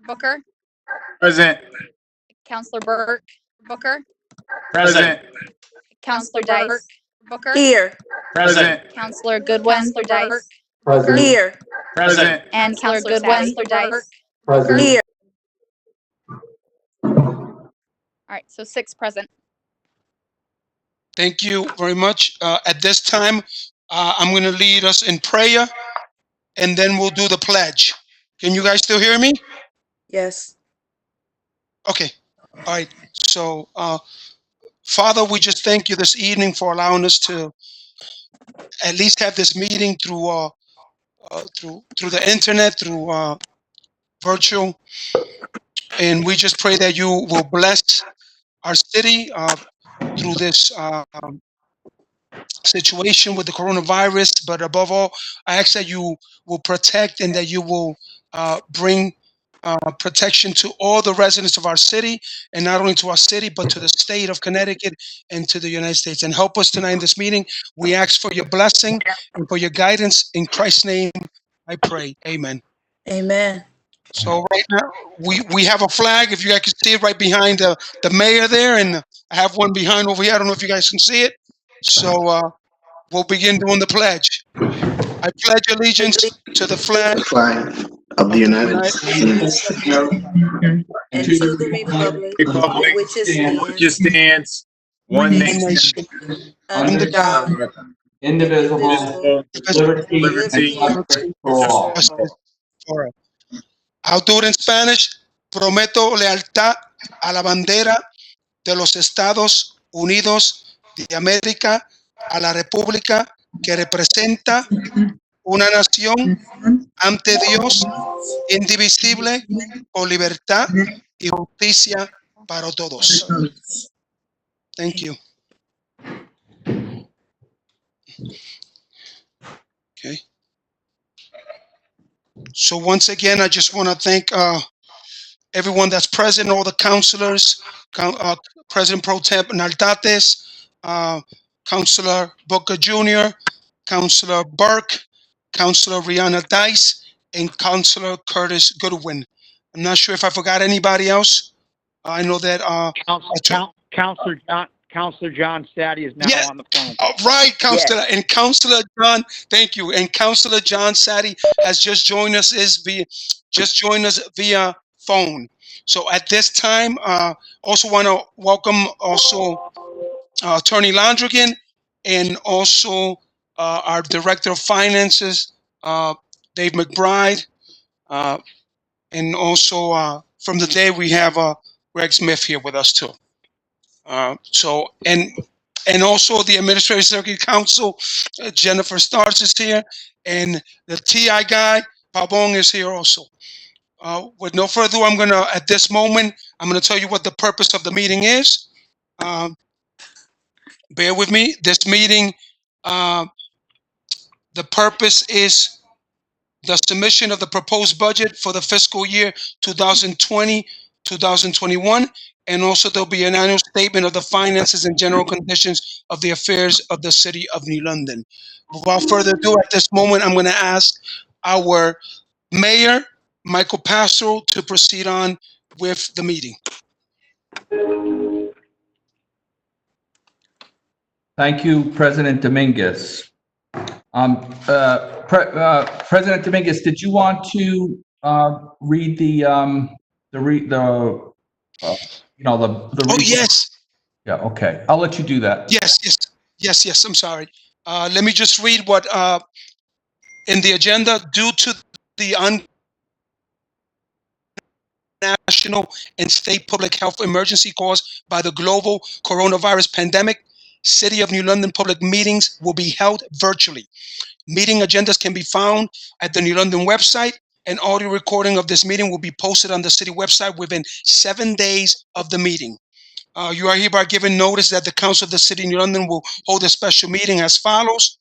Booker, Present. Counselor Burke Booker, Present. Counselor Dice Booker, Here. Present. Counselor Goodwin Dice Present. Booker, Here. Present. and Counselor Goodwin Dice. Present. Here. All right, so 6 present. Thank you very much. At this time, I'm going to lead us in prayer, and then we'll do the pledge. Can you guys still hear me? Yes. Okay. All right. So, Father, we just thank you this evening for allowing us to at least have this meeting through through the internet, through virtual, and we just pray that you will bless our city through this situation with the coronavirus. But above all, I ask that you will protect and that you will bring protection to all the residents of our city, and not only to our city, but to the state of Connecticut and to the United States. And help us tonight in this meeting. We ask for your blessing and for your guidance. In Christ's name, I pray. Amen. Amen. So right now, we have a flag. If you guys can see it right behind the mayor there, and I have one behind over here. I don't know if you guys can see it. So we'll begin doing the pledge. I pledge allegiance to the flag of the United States And to the republic Republic, which is which stands one one nation, nation, under God, Indivisible, indivisible, liberty, liberty, and justice for all. justice for all. I'll do it in Spanish. Prometo lealtad a la bandera de los Estados Unidos de América, a la república que representa una nación ante Dios, indivisible, con libertad y justicia para todos. Thank you. Okay. So once again, I just want to thank everyone that's present, all the councilors, President Pro Tem Naldates, Councilor Booker Jr., Councilor Burke, Councilor Rihanna Dice, and Councilor Curtis Goodwin. I'm not sure if I forgot anybody else. I know that Counselor John Staddy is now Yeah. on the phone. Right, Councilor, and Councilor John, thank you. And Councilor John Sadi has just joined us via phone. So at this time, also want to welcome also Attorney Landrigan, and also our Director of Finances, Dave McBride, and also from the day we have Greg Smith here with us too. And also the Administrative Circuit Council, Jennifer Starks is here, and the TI guy, Pabong, is here also. With no further ado, at this moment, I'm gonna tell you what the purpose of the meeting is. Bear with me. This meeting, the purpose is the submission of the proposed budget for the fiscal year 2020-2021, and also there'll be an annual statement of the finances and general conditions of the affairs of the city of New London. Without further ado, at this moment, I'm going to ask our Mayor, Michael Passero, to proceed on with the meeting. Thank you, President Dominguez. President Dominguez, did you want to read the Oh, yes. Yeah, okay. I'll let you do that. Yes. I'm sorry. Let me just read what in the agenda. Due to the national and state public health emergency caused by the global coronavirus pandemic, City of New London public meetings will be held virtually. Meeting agendas can be found at the New London website. An audio recording of this meeting will be posted on the city website within 7 days of the meeting. You are hereby given notice that the Council of the City of New London will hold a special meeting as follows.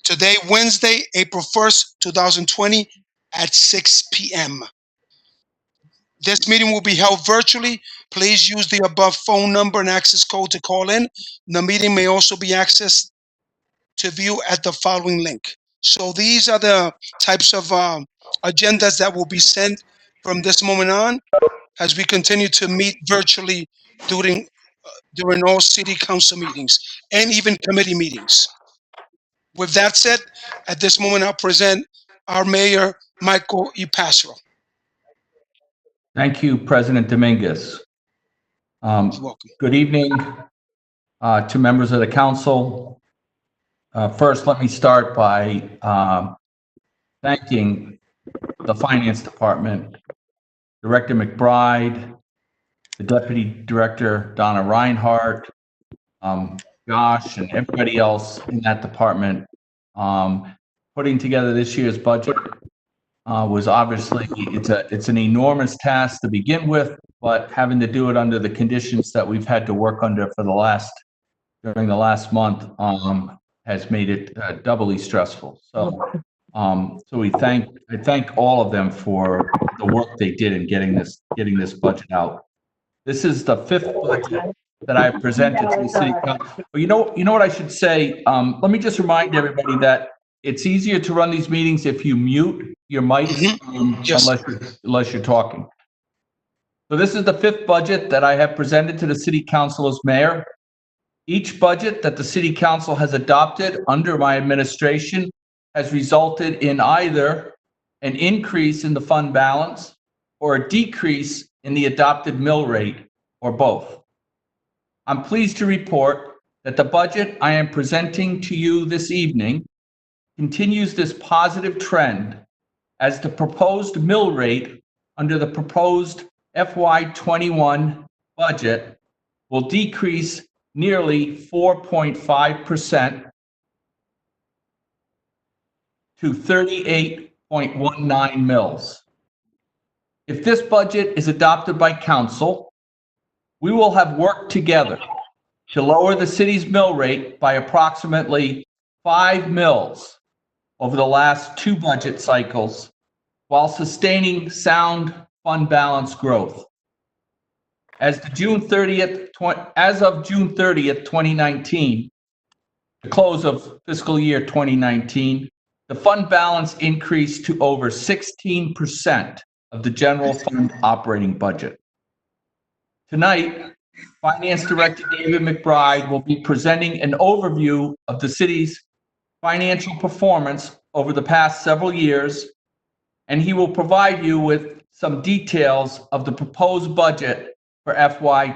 Today, Wednesday, April 1st, 2020 at 6 p.m. This meeting will be held virtually. Please use the above phone number and access code to call in. The meeting may also be accessed to view at the following link. So these are the types of agendas that will be sent from this moment on as we continue to meet virtually during all city council meetings and even committee meetings. With that said, at this moment, I'll present our Mayor, Michael E. Passero. Thank you, President Dominguez. You're welcome. Good evening to members of the council. First, let me start by thanking the Finance Department, Director McBride, the Deputy Director Donna Reinhardt, Josh, and everybody else in that department. Putting together this year's budget was obviously, it's an enormous task to begin with, but having to do it under the conditions that we've had to work under during the last month has made it doubly stressful. So I thank all of them for the work they did in getting this budget out. This is the fifth budget that I presented to the city council. But you know what I should say? Let me just remind everybody that it's easier to run these meetings if you mute your mic Yes. unless you're talking. So this is the fifth budget that I have presented to the city council as mayor. Each budget that the city council has adopted under my administration has resulted in either an increase in the fund balance or a decrease in the adopted mill rate, or both. I'm pleased to report that the budget I am presenting to you this evening continues this positive trend, as the proposed mill rate under the proposed FY21 budget will decrease nearly 4.5% to 38.19 mills. If this budget is adopted by council, we will have worked together to lower the city's mill rate by approximately 5 mills over the last 2 budget cycles, while sustaining sound fund balance growth. As of June 30th, 2019, the close of fiscal year 2019, the fund balance increased to over 16% of the general fund operating budget. Tonight, Finance Director David McBride will be presenting an overview of the city's financial performance over the past several years, and he will provide you with some details of the proposed budget for FY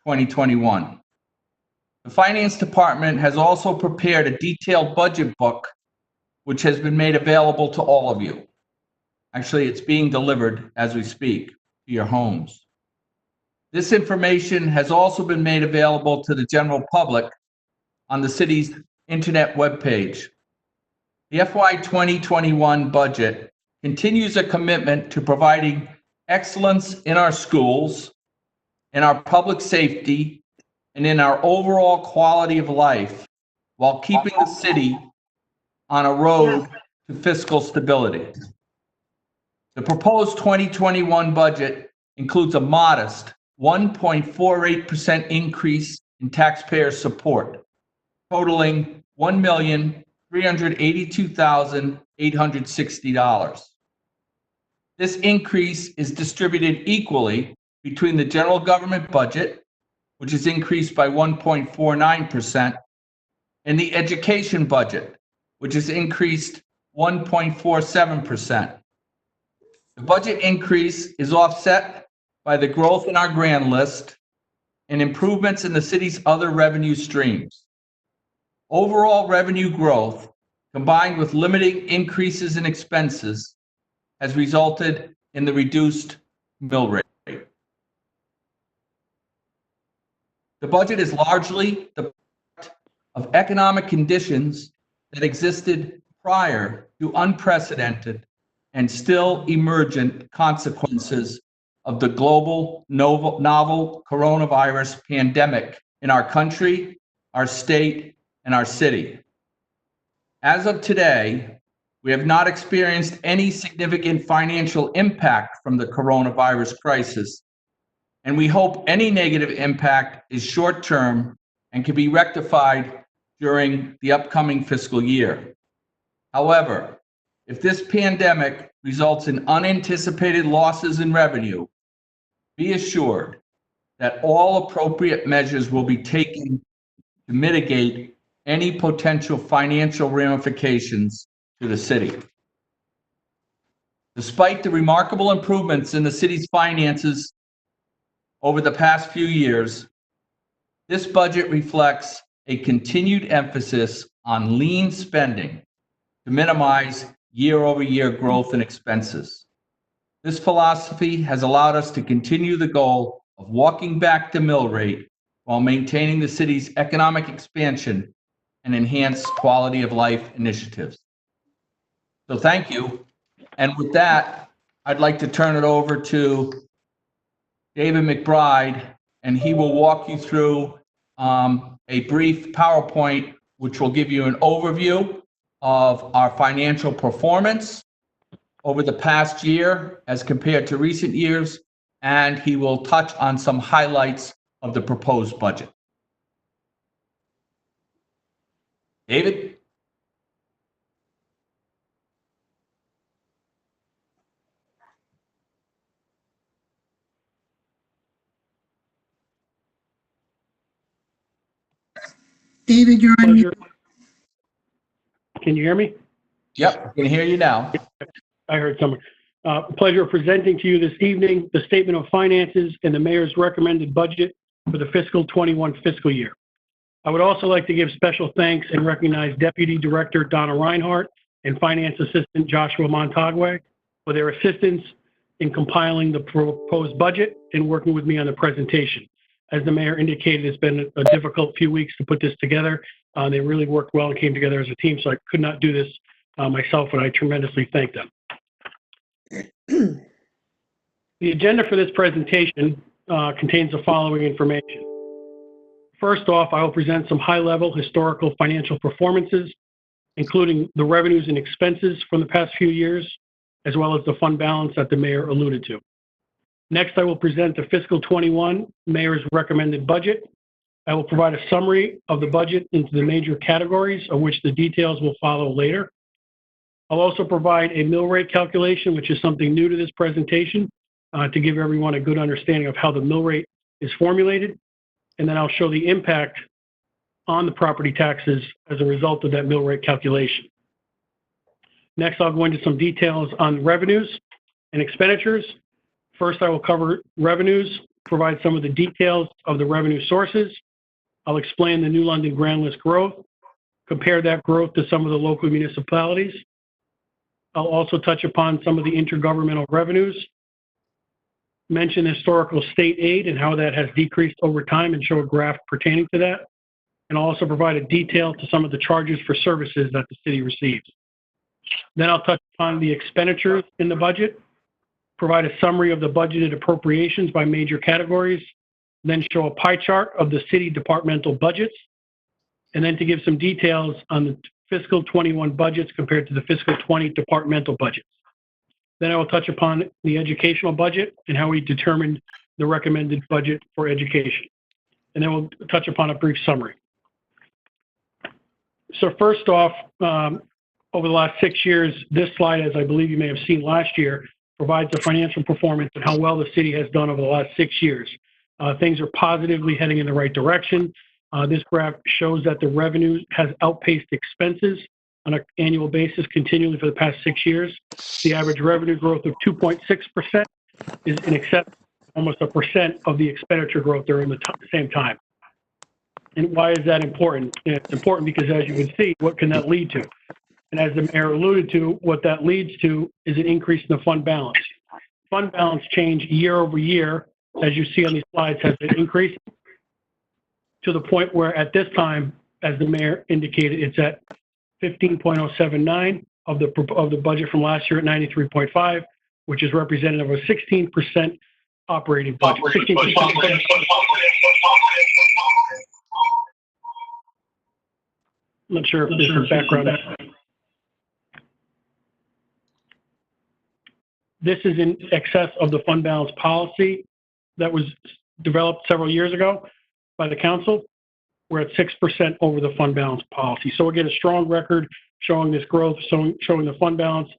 2021. The Finance Department has also prepared a detailed budget book, which has been made available to all of you. Actually, it's being delivered as we speak to your homes. This information has also been made available to the general public on the city's internet webpage. The FY 2021 budget continues a commitment to providing excellence in our schools, in our public safety, and in our overall quality of life, while keeping the city on a road to fiscal stability. The proposed 2021 budget includes a modest 1.48% increase in taxpayer support, totaling $1,382,860. This increase is distributed equally between the general government budget, which is increased by 1.49%, and the education budget, which is increased 1.47%. The budget increase is offset by the growth in our grand list and improvements in the city's other revenue streams. Overall revenue growth, combined with limiting increases in expenses, has resulted in the reduced mill rate. The budget is largely the product of economic conditions that existed prior to unprecedented and still emergent consequences of the global novel coronavirus pandemic in our country, our state, and our city. As of today, we have not experienced any significant financial impact from the coronavirus crisis, and we hope any negative impact is short-term and can be rectified during the upcoming fiscal year. However, if this pandemic results in unanticipated losses in revenue, be assured that all appropriate measures will be taken to mitigate any potential financial ramifications to the city. Despite the remarkable improvements in the city's finances over the past few years, this budget reflects a continued emphasis on lean spending to minimize year-over-year growth in expenses. This philosophy has allowed us to continue the goal of walking back the mill rate while maintaining the city's economic expansion and enhanced quality of life initiatives. So thank you. And with that, I'd like to turn it over to David McBride, and he will walk you through a brief PowerPoint, which will give you an overview of our financial performance over the past year as compared to recent years, and he will touch on some highlights of the proposed budget. David? David, you're on mute. Can you hear me? Yep, I can hear you now. I heard someone. Pleasure of presenting to you this evening the statement of finances and the mayor's recommended budget for the fiscal 21 fiscal year. I would also like to give special thanks and recognize Deputy Director Donna Reinhardt and Finance Assistant Joshua Montague for their assistance in compiling the proposed budget and working with me on the presentation. As the mayor indicated, it's been a difficult few weeks to put this together. They really worked well and came together as a team, so I could not do this myself, and I tremendously thank them. The agenda for this presentation contains the following information. First off, I will present some high-level historical financial performances, including the revenues and expenses from the past few years, as well as the fund balance that the mayor alluded to. Next, I will present the fiscal 21 mayor's recommended budget. I will provide a summary of the budget into the major categories, of which the details will follow later. I'll also provide a mill rate calculation, which is something new to this presentation, to give everyone a good understanding of how the mill rate is formulated. And then I'll show the impact on the property taxes as a result of that mill rate calculation. Next, I'll go into some details on revenues and expenditures. First, I will cover revenues, provide some of the details of the revenue sources. I'll explain the New London Grand List growth, compare that growth to some of the local municipalities. I'll also touch upon some of the intergovernmental revenues, mention historical state aid and how that has decreased over time and show a graph pertaining to that. And I'll also provide a detail to some of the charges for services that the city receives. Then I'll touch upon the expenditures in the budget, provide a summary of the budgeted appropriations by major categories, then show a pie chart of the city departmental budgets, and then to give some details on the fiscal 21 budgets compared to the fiscal 20 departmental budgets. Then I will touch upon the educational budget and how we determined the recommended budget for education. And then we'll touch upon a brief summary. So first off, over the last 6 years, this slide, as I believe you may have seen last year, provides the financial performance and how well the city has done over the last 6 years. Things are positively heading in the right direction. This graph shows that the revenue has outpaced expenses on an annual basis continually for the past 6 years. The average revenue growth of 2.6% is in excess of almost 1% of the expenditure growth during the same time. And why is that important? It's important because, as you can see, what can that lead to? And as the mayor alluded to, what that leads to is an increase in the fund balance. Fund balance change year over year, as you see on these slides, has been increasing to the point where at this time, as the mayor indicated, it's at 15.079 of the budget from last year at 93.5, which is representative of a 16% operating budget. 16%. I'm not sure if there's some background. This is in excess of the fund balance policy that was developed several years ago by the council. We're at 6% over the fund balance policy. So again, a strong record showing this growth, showing the fund balance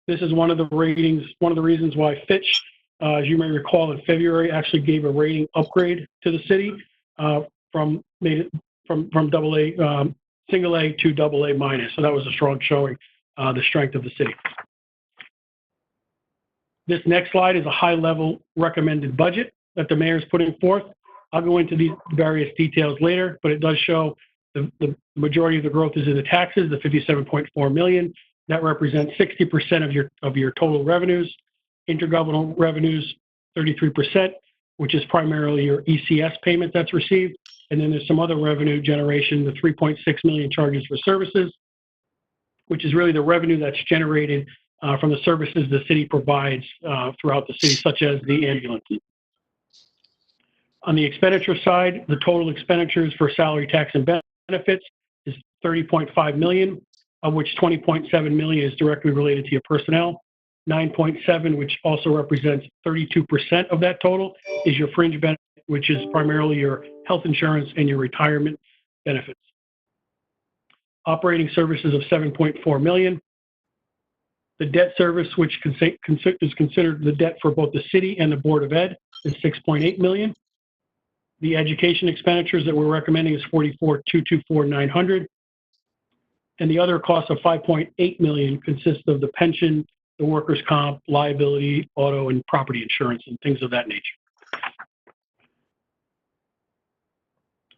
This is one of the reasons why Fitch, as you may recall, in February, actually gave a rating upgrade to the city from double A, single A to double A minus. So that was a strong showing the strength of the city. This next slide is a high-level recommended budget that the mayor is putting forth. I'll go into these various details later, but it does show the majority of the growth is in the taxes, the 57.4 million. That represents 60% of your total revenues. Intergovernmental revenues, 33%, which is primarily your ECS payment that's received. And then there's some other revenue generation, the 3.6 million charges for services, which is really the revenue that's generated from the services the city provides throughout the city, such as the ambulances. On the expenditure side, the total expenditures for salary, tax, and benefits is 30.5 million, of which 20.7 million is directly related to your personnel. 9.7, which also represents 32% of that total, is your fringe benefit, which is primarily your health insurance and your retirement benefits. Operating services of 7.4 million. The debt service, which is considered the debt for both the city and the Board of Ed, is 6.8 million. The education expenditures that we're recommending is 44,224,900. And the other costs of 5.8 million consist of the pension, the workers' comp, liability, auto, and property insurance, and things of that nature.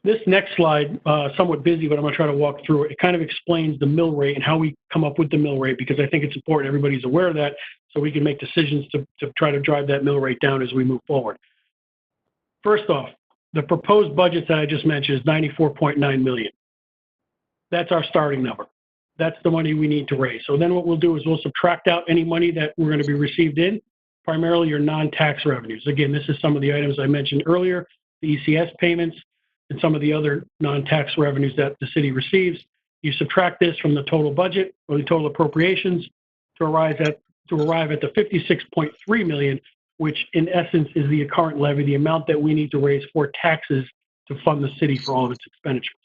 This next slide, somewhat busy, but I'm going to try to walk through it. It kind of explains the mill rate and how we come up with the mill rate, because I think it's important everybody's aware of that so we can make decisions to try to drive that mill rate down as we move forward. First off, the proposed budget that I just mentioned is 94.9 million. That's our starting number. That's the money we need to raise. So then what we'll do is we'll subtract out any money that we're going to be received in, primarily your non-tax revenues. Again, this is some of the items I mentioned earlier, the ECS payments, and some of the other non-tax revenues that the city receives. You subtract this from the total budget or the total appropriations to arrive at the 56.3 million, which in essence is the current levy, the amount that we need to raise for taxes to fund the city for all of its expenditures.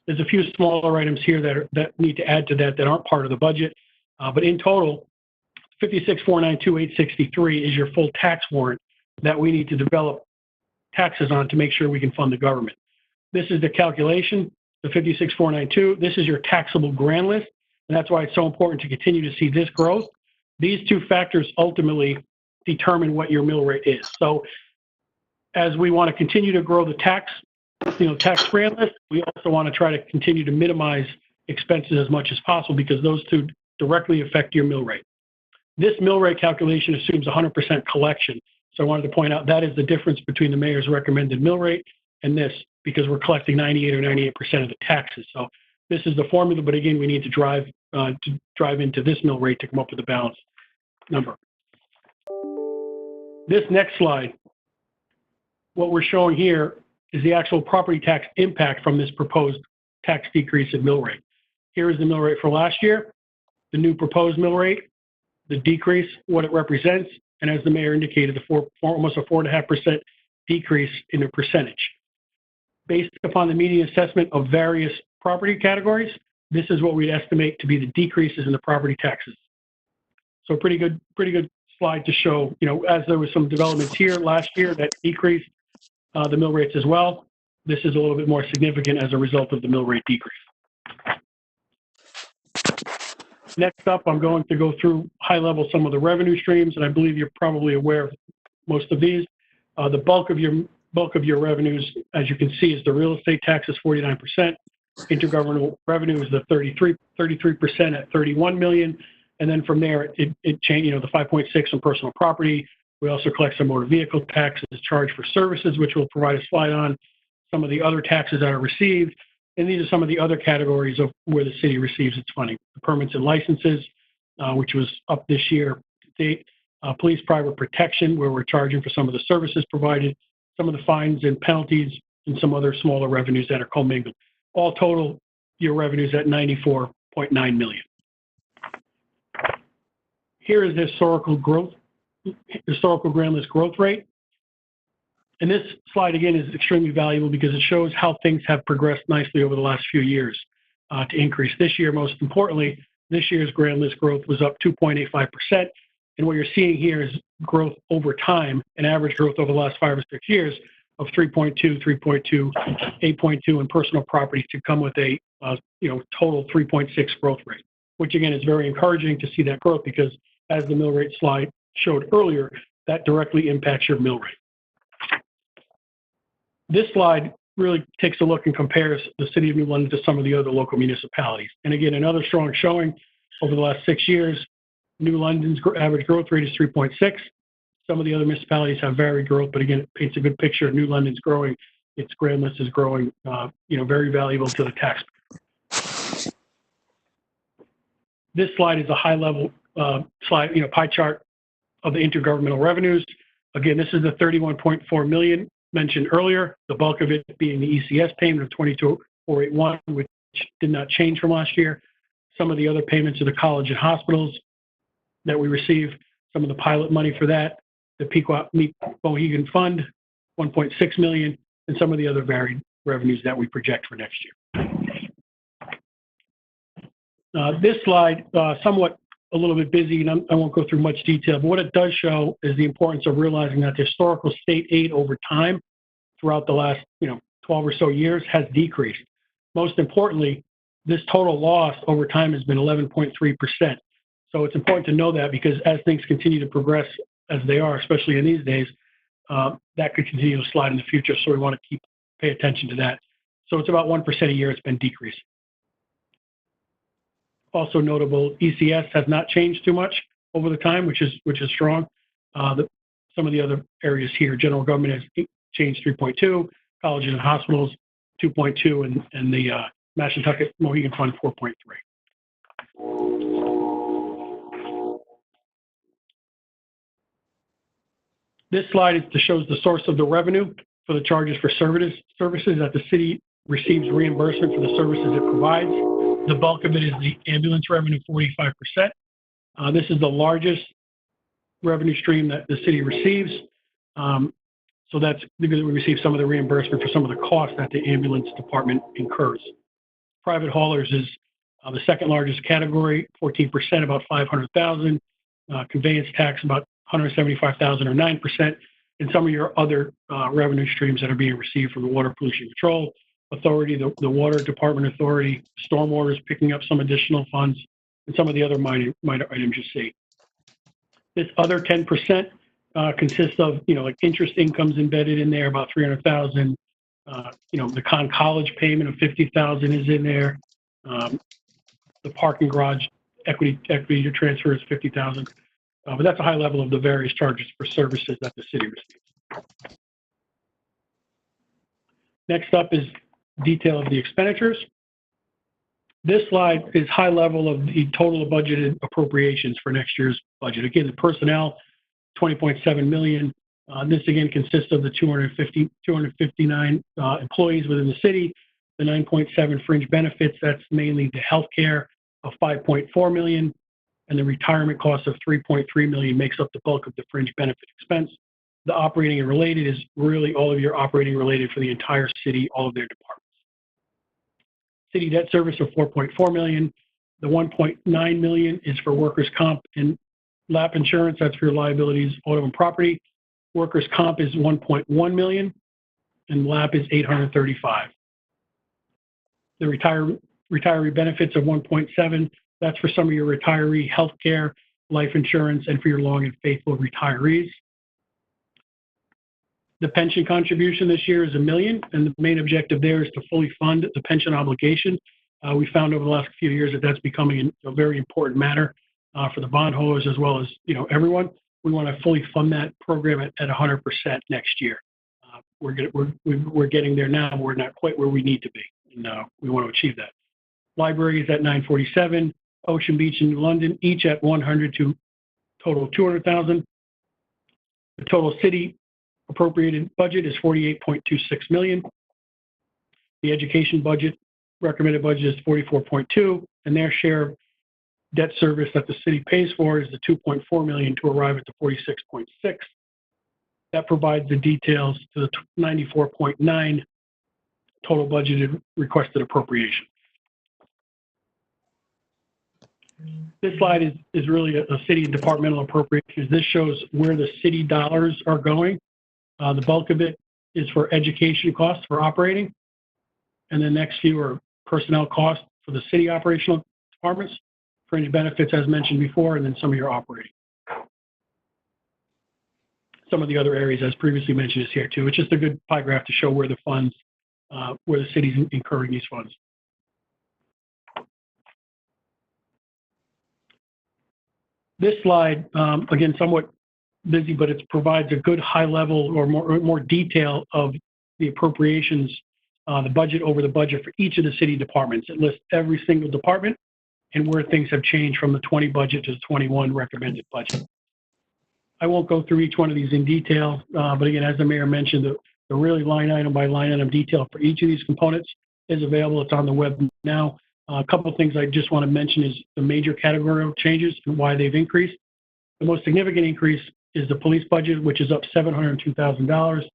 There's a few smaller items here that need to add to that aren't part of the budget, but in total, 56,492,863 is your full tax warrant that we need to develop taxes on to make sure we can fund the government. This is the calculation, the 56,492. This is your taxable grand list, and that's why it's so important to continue to see this growth. These two factors ultimately determine what your mill rate is. So as we want to continue to grow the tax grand list, we also want to try to continue to minimize expenses as much as possible, because those two directly affect your mill rate. This mill rate calculation assumes 100% collection. So I wanted to point out that is the difference between the mayor's recommended mill rate and this, because we're collecting 98 or 98% of the taxes. So this is the formula, but again, we need to drive into this mill rate to come up with a balanced number. This next slide, what we're showing here is the actual property tax impact from this proposed tax decrease in mill rate. Here is the mill rate for last year, the new proposed mill rate, the decrease, what it represents, and as the mayor indicated, almost a 4.5% decrease in the percentage. Based upon the median assessment of various property categories, this is what we'd estimate to be the decreases in the property taxes. So pretty good slide to show, as there was some developments here last year that decreased the mill rates as well. This is a little bit more significant as a result of the mill rate decrease. Next up, I'm going to go through high level some of the revenue streams, and I believe you're probably aware of most of these. The bulk of your revenues, as you can see, is the real estate tax is 49%. Intergovernmental revenue is the 33% at 31 million. And then from there, it changed, the 5.6 on personal property. We also collect some motor vehicle taxes charged for services, which we'll provide a slide on. Some of the other taxes that are received. And these are some of the other categories of where the city receives its funding. The permits and licenses, which was up this year to date. Police private protection, where we're charging for some of the services provided. Some of the fines and penalties, and some other smaller revenues that are commingled. All total, your revenues at 94.9 million. Here is the historical grand list growth rate. And this slide, again, is extremely valuable because it shows how things have progressed nicely over the last few years to increase. This year, most importantly, This year's grand list growth was up 2.85%. And what you're seeing here is growth over time, an average growth over the last 5 or 6 years of 3.2, 3.2, 8.2 in personal property to come with a total 3.6 growth rate, which again is very encouraging to see that growth because as the mill rate slide showed earlier, that directly impacts your mill rate. This slide really takes a look and compares the City of New London to some of the other local municipalities. And again, another strong showing over the last 6 years. New London's average growth rate is 3.6. Some of the other municipalities have varied growth, but again, it paints a good picture. New London's growing, its grand list is growing, very valuable to the taxpayer. This slide is a high-level slide, pie chart of the intergovernmental revenues. Again, this is the 31.4 million mentioned earlier, the bulk of it being the ECS payment of 22,481, which did not change from last year. Some of the other payments to the college and hospitals that we receive, some of the pilot money for that, the Pequot Meet Mohegan Fund, 1.6 million, and some of the other varied revenues that we project for next year. This slide, somewhat a little bit busy, and I won't go through much detail, but what it does show is the importance of realizing that the historical state aid over time throughout the last 12 or so years has decreased. Most importantly, this total loss over time has been 11.3%. So it's important to know that because as things continue to progress as they are, especially in these days, that could continue to slide in the future. So we want to pay attention to that. So it's about 1% a year it's been decreasing. Also notable, ECS has not changed too much over the time, which is strong. Some of the other areas here, general government has changed 3.2, colleges and hospitals 2.2, and the Mashantucket Mohegan Fund 4.3. This slide shows the source of the revenue for the charges for services that the city receives reimbursement for the services it provides. The bulk of it is the ambulance revenue, 45%. This is the largest revenue stream that the city receives. So that's because we receive some of the reimbursement for some of the costs that the ambulance department incurs. Private haulers is the second largest category, 14%, about 500,000. Conveyance tax, about 175,000 or 9%. And some of your other revenue streams that are being received from the Water Pollution Control Authority, the Water Department Authority, stormwater is picking up some additional funds, and some of the other minor items you see. This other 10% consists of, like interest incomes embedded in there, about 300,000. The Con College payment of 50,000 is in there. The parking garage equity to transfer is 50,000. But that's a high level of the various charges for services that the city receives. Next up is detail of the expenditures. This slide is high level of the total budgeted appropriations for next year's budget. Again, the personnel, 20.7 million. This again consists of the 259 employees within the city, the 9.7 fringe benefits. That's mainly the healthcare of 5.4 million, and the retirement cost of 3.3 million makes up the bulk of the fringe benefit expense. The operating and related is really all of your operating related for the entire city, all of their departments. City debt service of 4.4 million. The 1.9 million is for workers' comp and LAP insurance. That's for your liabilities, auto and property. Workers' comp is 1.1 million, and LAP is 835. The retiree benefits of 1.7. That's for some of your retiree health care, life insurance, and for your long and faithful retirees. The pension contribution this year is $1 million, and the main objective there is to fully fund the pension obligation. We found over the last few years that that's becoming a very important matter for the bondholders as well as everyone. We want to fully fund that program at 100% next year. We're getting there now. We're not quite where we need to be, and we want to achieve that. Library is at 947. Ocean Beach and New London, each at 100 to total 200,000. The total city appropriated budget is 48.26 million. The education budget, recommended budget is 44.2, and their share of debt service that the city pays for is the 2.4 million to arrive at the 46.6. That provides the details to the 94.9 total budgeted requested appropriation. This slide is really a city and departmental appropriations. This shows where the city dollars are going. The bulk of it is for education costs for operating. And the next few are personnel costs for the city operational departments, fringe benefits as mentioned before, and then some of your operating. Some of the other areas as previously mentioned is here too. It's just a good pie graph to show where the funds, where the city's incurring these funds. This slide, again, somewhat busy, but it provides a good high level or more detail of the appropriations, the budget over the budget for each of the city departments. It lists every single department and where things have changed from the 20 budget to the 21 recommended budget. I won't go through each one of these in detail, but again, as the mayor mentioned, the really line item by line item detail for each of these components is available. It's on the web now. A couple of things I just want to mention is the major category of changes and why they've increased. The most significant increase is the police budget, which is up $702,000.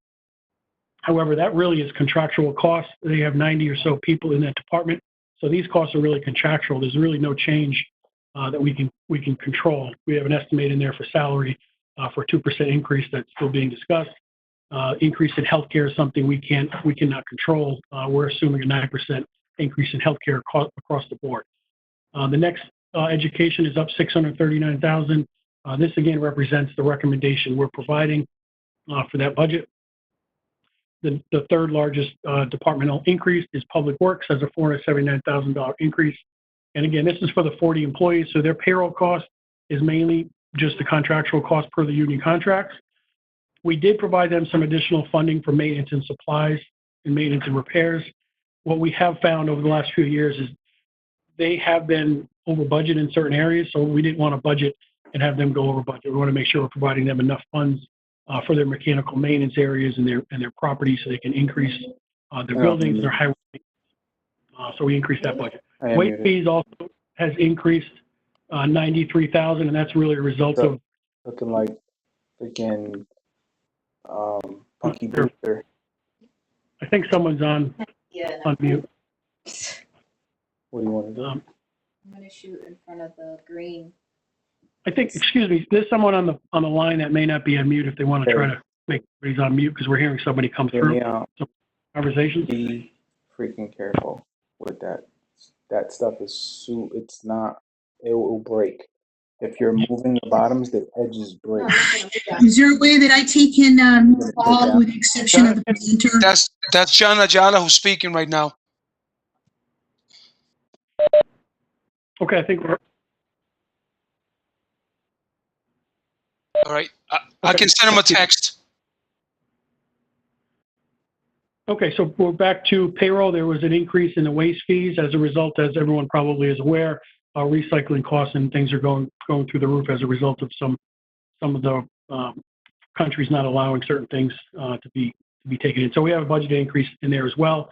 However, that really is contractual costs. They have 90 or so people in that department. So these costs are really contractual. There's really no change that we can control. We have an estimate in there for salary for a 2% increase that's still being discussed. Increase in healthcare is something we cannot control. We're assuming a 9% increase in healthcare across the board. The next education is up $639,000. This again represents the recommendation we're providing for that budget. The third largest departmental increase is Public Works, has a $479,000 increase. And again, this is for the 40 employees, so their payroll cost is mainly just the contractual cost per the union contracts. We did provide them some additional funding for maintenance and supplies and maintenance and repairs. What we have found over the last few years is they have been over budget in certain areas, so we didn't want to budget and have them go over budget. We want to make sure we're providing them enough funds for their mechanical maintenance areas and their properties so they can increase their buildings, their highway. So we increased that budget. Weight fees also has increased $93,000, and that's really a result of looking like freaking Punky Brewster. I think someone's on mute. What do you want to do? I'm gonna shoot in front of the green. I think, excuse me, there's someone on the line that may not be on mute if they want to try to make everybody's on mute because we're hearing somebody come Hear through. me out. Some conversations. Be freaking careful with that. That stuff is it's not. It will break. If you're moving the bottoms, the edges break. Is there a way that IT can all with the exception of the presenter? That's John Ajala who's speaking right now. Okay, I think we're. All right. I can send him a text. Okay, so we're back to payroll. There was an increase in the waste fees as a result, as everyone probably is aware. Recycling costs and things are going through the roof as a result of some of the countries not allowing certain things to be taken in. So we have a budget increase in there as well.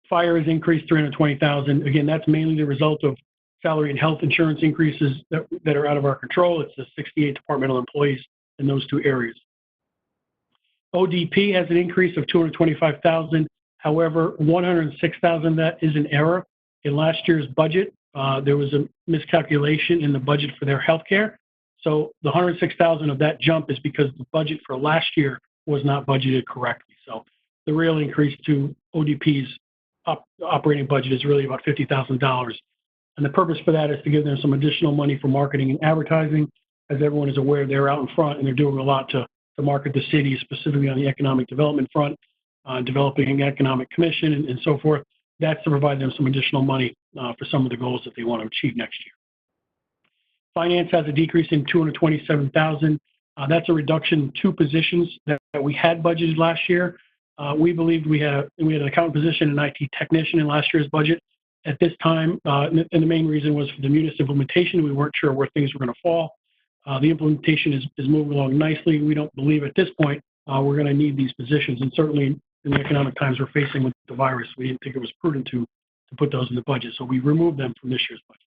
Fire has increased $320,000. Again, that's mainly the result of salary and health insurance increases that are out of our control. It's the 68 departmental employees in those two areas. ODP has an increase of $225,000. However, $106,000 of that is an error. In last year's budget, there was a miscalculation in the budget for their health care. So the $106,000 of that jump is because the budget for last year was not budgeted correctly. So the real increase to ODP's operating budget is really about $50,000. And the purpose for that is to give them some additional money for marketing and advertising. As everyone is aware, they're out in front and they're doing a lot to market the city, specifically on the economic development front, developing an economic commission and so forth. That's to provide them some additional money for some of the goals that they want to achieve next year. Finance has a decrease in $227,000. That's a reduction in 2 positions that we had budgeted last year. We believed we had an accountant position and IT technician in last year's budget. At this time, and the main reason was for the Munis implementation. We weren't sure where things were going to fall. The implementation is moving along nicely. We don't believe at this point we're going to need these positions, and certainly in the economic times we're facing with the virus, we didn't think it was prudent to put those in the budget, so we removed them from this year's budget.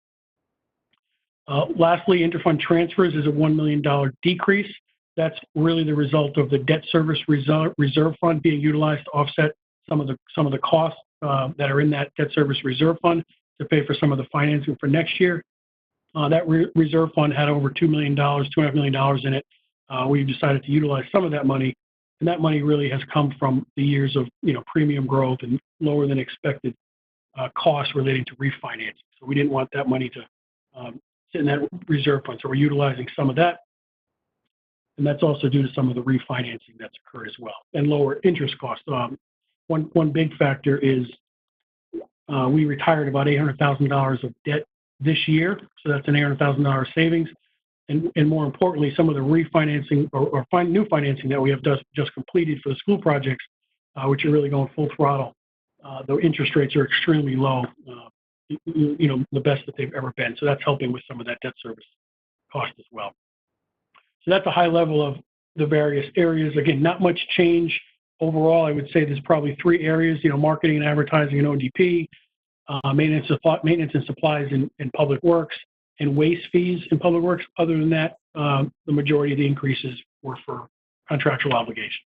Lastly, interfund transfers is a $1 million decrease. That's really the result of the debt service reserve fund being utilized to offset some of the costs that are in that debt service reserve fund. to pay for some of the financing for next year. That reserve fund had over $2 million, $2.5 million in it. We've decided to utilize some of that money, and that money really has come from the years of premium growth and lower than expected costs relating to refinancing. So we didn't want that money to sit in that reserve fund. So we're utilizing some of that. And that's also due to some of the refinancing that's occurred as well, and lower interest costs. One big factor is we retired about $800,000 of debt this year, so that's an $800,000 savings. And more importantly, some of the refinancing or new financing that we have just completed for the school projects, which are really going full throttle, the interest rates are extremely low, the best that they've ever been. So that's helping with some of that debt service cost as well. So that's a high level of the various areas. Again, not much change overall. I would say there's probably three areas, marketing and advertising and ODP, maintenance and supplies in public works, and waste fees in public works. Other than that, the majority of the increases were for contractual obligations.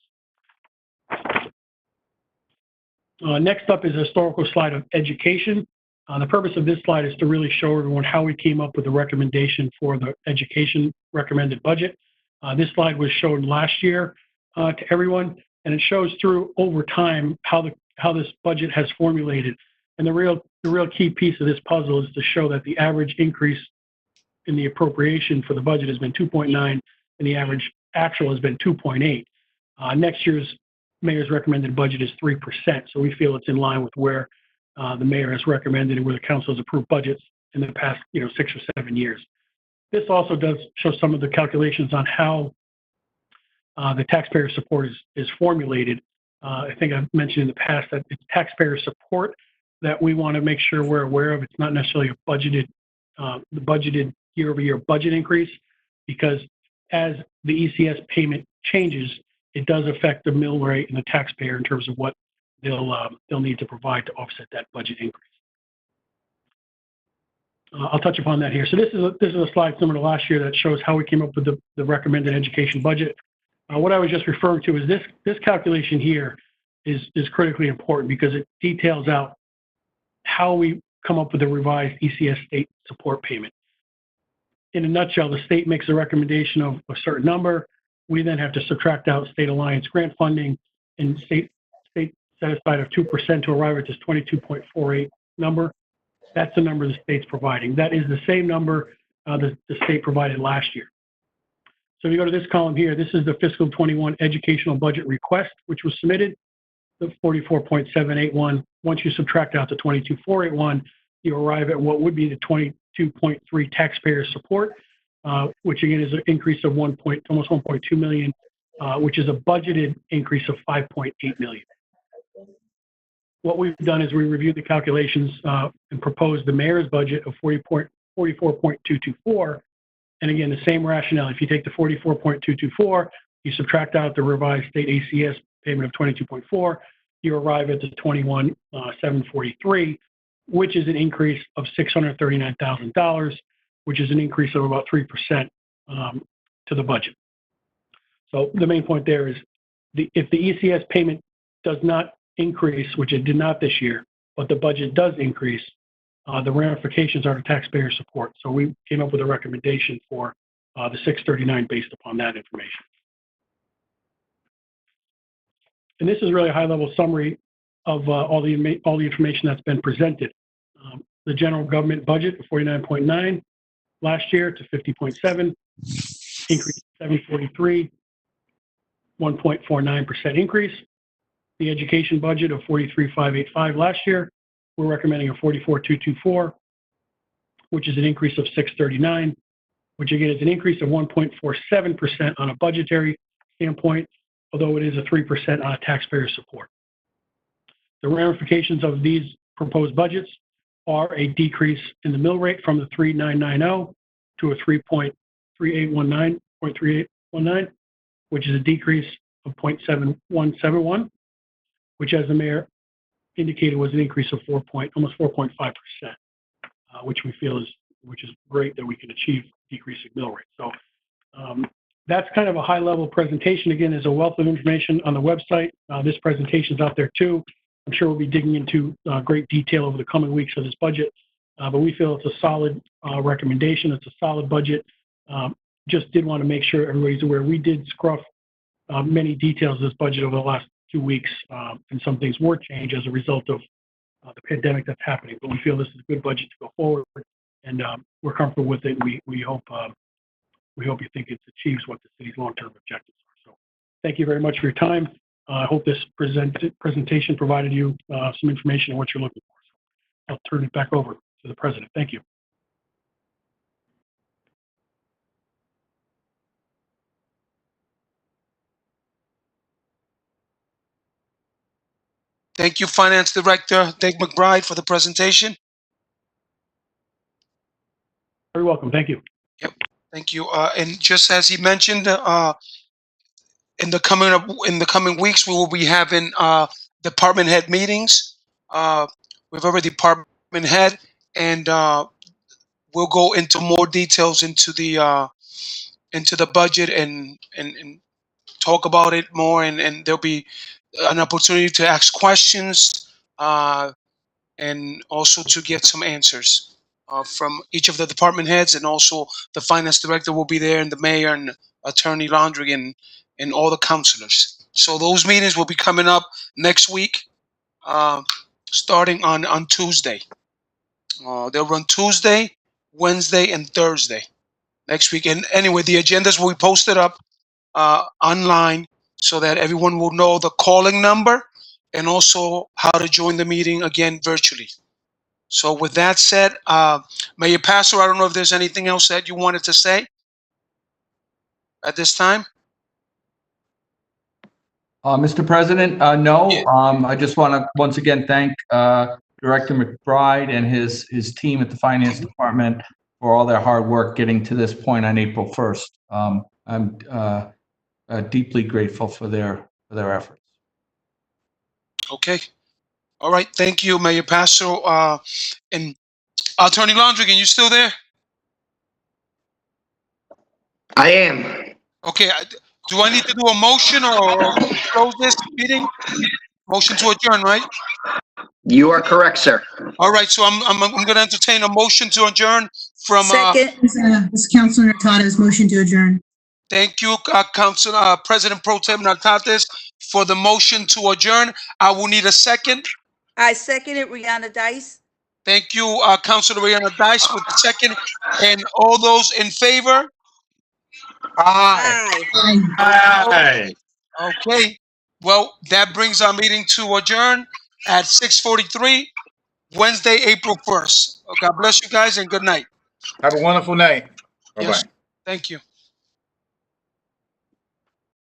Next up is a historical slide of education. The purpose of this slide is to really show everyone how we came up with the recommendation for the education recommended budget. This slide was shown last year to everyone, and it shows through over time how this budget has formulated. And the real key piece of this puzzle is to show that the average increase in the appropriation for the budget has been 2.9, and the average actual has been 2.8. Next year's mayor's recommended budget is 3%, so we feel it's in line with where the mayor has recommended and where the council has approved budgets in the past 6 or 7 years. This also does show some of the calculations on how the taxpayer support is formulated. I think I've mentioned in the past that it's taxpayer support that we want to make sure we're aware of. It's not necessarily a budgeted year-over-year budget increase, because as the ECS payment changes, it does affect the mill rate and the taxpayer in terms of what they'll need to provide to offset that budget increase. I'll touch upon that here. So this is a slide similar to last year that shows how we came up with the recommended education budget. What I was just referring to is this calculation here is critically important, because it details out how we come up with the revised ECS state support payment. In a nutshell, the state makes a recommendation of a certain number. We then have to subtract out state alliance grant funding and state set aside of 2% to arrive at this 22.48 number. That's the number the state's providing. That is the same number the state provided last year. So if you go to this column here, this is the fiscal 21 educational budget request, which was submitted, the 44.781. Once you subtract out the 22.481, you arrive at what would be the 22.3 taxpayer support, which again is an increase of almost 1.2 million, which is a budgeted increase of 5.8 million. What we've done is we reviewed the calculations and proposed the mayor's budget of 44.224. And again, the same rationale. If you take the 44.224, you subtract out the revised state ACS payment of 22.4, you arrive at the 21,743, which is an increase of $639,000, which is an increase of about 3% to the budget. So the main point there is if the ECS payment does not increase, which it did not this year, but the budget does increase, the ramifications are to taxpayer support. So we came up with a recommendation for the 639 based upon that information. And this is really a high-level summary of all the information that's been presented. The general government budget of 49.9 last year to 50.7, increase 743, 1.49% increase. The education budget of 43,585 last year, we're recommending a 44,224, which is an increase of 639, which again is an increase of 1.47% on a budgetary standpoint, although it is a 3% on a taxpayer support. The ramifications of these proposed budgets are a decrease in the mill rate from the 3.990 to a 3.3819, which is a decrease of 0.7171, which, as the mayor indicated, was an increase of almost 4.5%, which we feel is great that we can achieve decreasing mill rate. So that's kind of a high-level presentation. Again, there's a wealth of information on the website. This presentation is out there too. I'm sure we'll be digging into great detail over the coming weeks of this budget. but we feel it's a solid recommendation. It's a solid budget. Just did want to make sure everybody's aware. We did scruff many details of this budget over the last 2 weeks, and some things were changed as a result of the pandemic that's happening. But we feel this is a good budget to go forward, and we're comfortable with it. We hope you think it achieves what the city's long-term objectives are. So, thank you very much for your time. I hope this presentation provided you some information on what you're looking for. So I'll turn it back over to the president. Thank you. Thank you, Finance Director Dave McBride, for the presentation. Very welcome. Thank you. Thank you. And just as he mentioned, in the coming weeks, we will be having department head meetings. We've already department head, and we'll go into more details into the budget and talk about it more, and there'll be an opportunity to ask questions and also to get some answers from each of the department heads, and also the finance director will be there, and the mayor and Attorney Landry and all the councilors. So those meetings will be coming up next week, starting on Tuesday. They'll run Tuesday, Wednesday, and Thursday next week. And anyway, the agendas will be posted up online so that everyone will know the calling number and also how to join the meeting again virtually. So with that said, Mayor Pastor, I don't know if there's anything else that you wanted to say at this time. Mr. President, no. I just want to once again thank Director McBride and his team at the Finance Department for all their hard work getting to this point on April 1st. I'm deeply grateful for their efforts. Okay. All right. Thank you, Mayor Pastor. And Attorney Landry, are you still there? I am. Okay. Do I need to do a motion or close this meeting? Motion to adjourn, right? You are correct, sir. All right. So I'm going to entertain a motion to adjourn from. Second. This is Councilor Nartata's motion to adjourn. Thank you, President Pro Tem Nartates, for the motion to adjourn. I will need a second. I second it, Rihanna Dice. Thank you, Councilor Rihanna Dice, with the second. And all those in favor? Aye. Aye. Aye. Okay. Well, that brings our meeting to adjourn at 6:43, Wednesday, April 1st. God bless you guys and good night. Have a wonderful night. Bye-bye. Yes. Thank you.